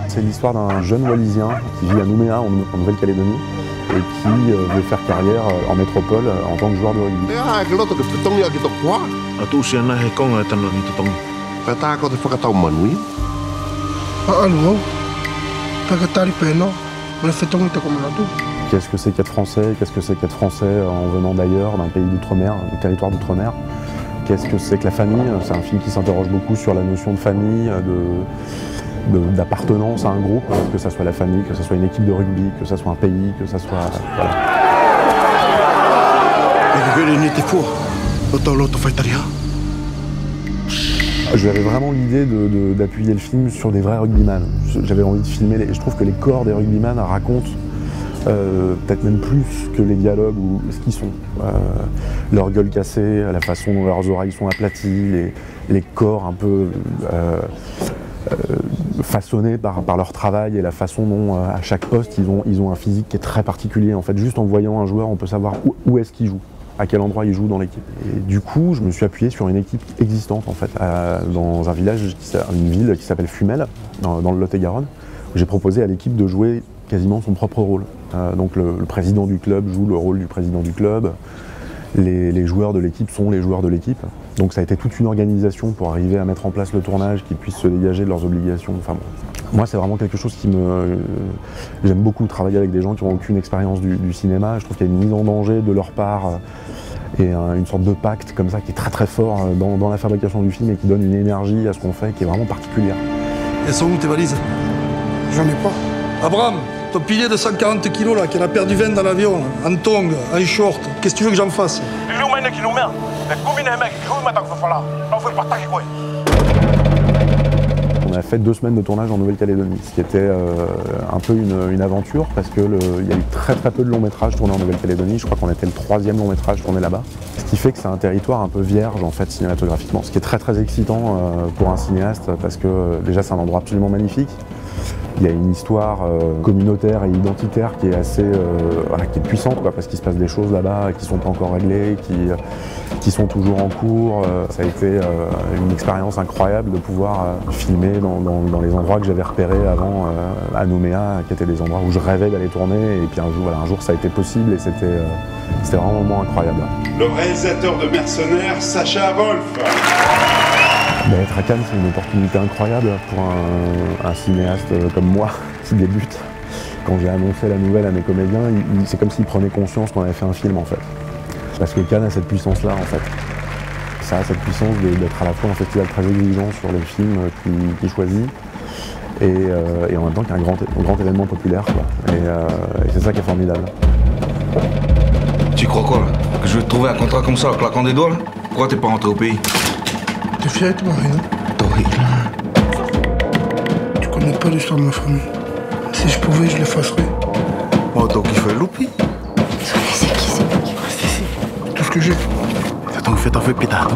C'est l'histoire d'un jeune Wallisien qui vit à Nouméa, en Nouvelle-Calédonie, et qui veut faire carrière en métropole en tant que joueur de rugby. Qu'est-ce que c'est qu'être français? Qu'est-ce que c'est qu'être français en venant d'ailleurs, d'un pays d'outre-mer, d'un territoire d'outre-mer? Qu'est-ce que c'est que la famille? C'est un film qui s'interroge beaucoup sur la notion de famille, d'appartenance à un groupe, que ça soit la famille, que ça soit une équipe de rugby, que ça soit un pays, que ça soit... Voilà. J'avais vraiment l'idée d'appuyer le film sur des vrais rugbyman. J'avais envie de filmer, je trouve que les corps des rugbyman racontent peut-être même plus que les dialogues ou ce qu'ils sont. Leur gueule cassée, la façon dont leurs oreilles sont aplaties, les corps un peu façonnés par leur travail et la façon dont à chaque poste ils ont un physique qui est très particulier. En fait, juste en voyant un joueur, on peut savoir où est-ce qu'il joue, à quel endroit il joue dans l'équipe. Et du coup, je me suis appuyé sur une équipe existante en fait, dans un village, une ville qui s'appelle Fumel, dans le Lot-et-Garonne. J'ai proposé à l'équipe de jouer quasiment son propre rôle. Donc le président du club joue le rôle du président du club, les joueurs de l'équipe sont les joueurs de l'équipe. Donc ça a été toute une organisation pour arriver à mettre en place le tournage, qu'ils puissent se dégager de leurs obligations. Enfin, bon. Moi, c'est vraiment quelque chose qui me... J'aime beaucoup travailler avec des gens qui n'ont aucune expérience du cinéma. Je trouve qu'il y a une mise en danger de leur part et une sorte de pacte comme ça qui est très très fort dans la fabrication du film et qui donne une énergie à ce qu'on fait qui est vraiment particulière. Elles sont où tes valises? J'en ai pas. Abraham, ton pilier de 140 kilos là, qui a perdu 20 dans l'avion, en tongs, en short, qu'est-ce que tu veux que j'en fasse? On a fait 2 semaines de tournage en Nouvelle-Calédonie, ce qui était un peu une aventure parce qu'il y a eu très très peu de longs métrages tournés en Nouvelle-Calédonie. Je crois qu'on était le 3e long métrage tourné là-bas. Ce qui fait que c'est un territoire un peu vierge en fait cinématographiquement, ce qui est très très excitant pour un cinéaste parce que déjà c'est un endroit absolument magnifique. Il y a une histoire communautaire et identitaire qui est assez qui est puissante quoi, parce qu'il se passe des choses là-bas qui ne sont pas encore réglées, qui sont toujours en cours. Ça a été une expérience incroyable de pouvoir filmer dans les endroits que j'avais repérés avant à Nouméa, qui étaient des endroits où je rêvais d'aller tourner. Et puis un jour ça a été possible et c'était vraiment un moment incroyable. Le réalisateur de Mercenaires, Sacha Wolf. Être à Cannes, c'est une opportunité incroyable pour un cinéaste comme moi qui débute. Quand j'ai annoncé la nouvelle à mes comédiens, c'est comme s'ils prenaient conscience qu'on avait fait un film en fait. Parce que Cannes a cette puissance-là en fait. Ça a cette puissance d'être à la fois un festival très exigeant sur les films qu'il choisit et en même temps qu'il y a un grand événement populaire. Quoi. Et c'est ça qui est formidable. Tu crois quoi là? Que je vais te trouver un contrat comme ça, en claquant des doigts là? Pourquoi t'es pas rentré au pays? T'es fier avec toi, Marina? T'horrible. Tu connais pas l'histoire de ma famille. Si je pouvais, je l'effacerais. Oh, donc il faut le louper. Tout ce que j'ai. T'as donc fait pétard.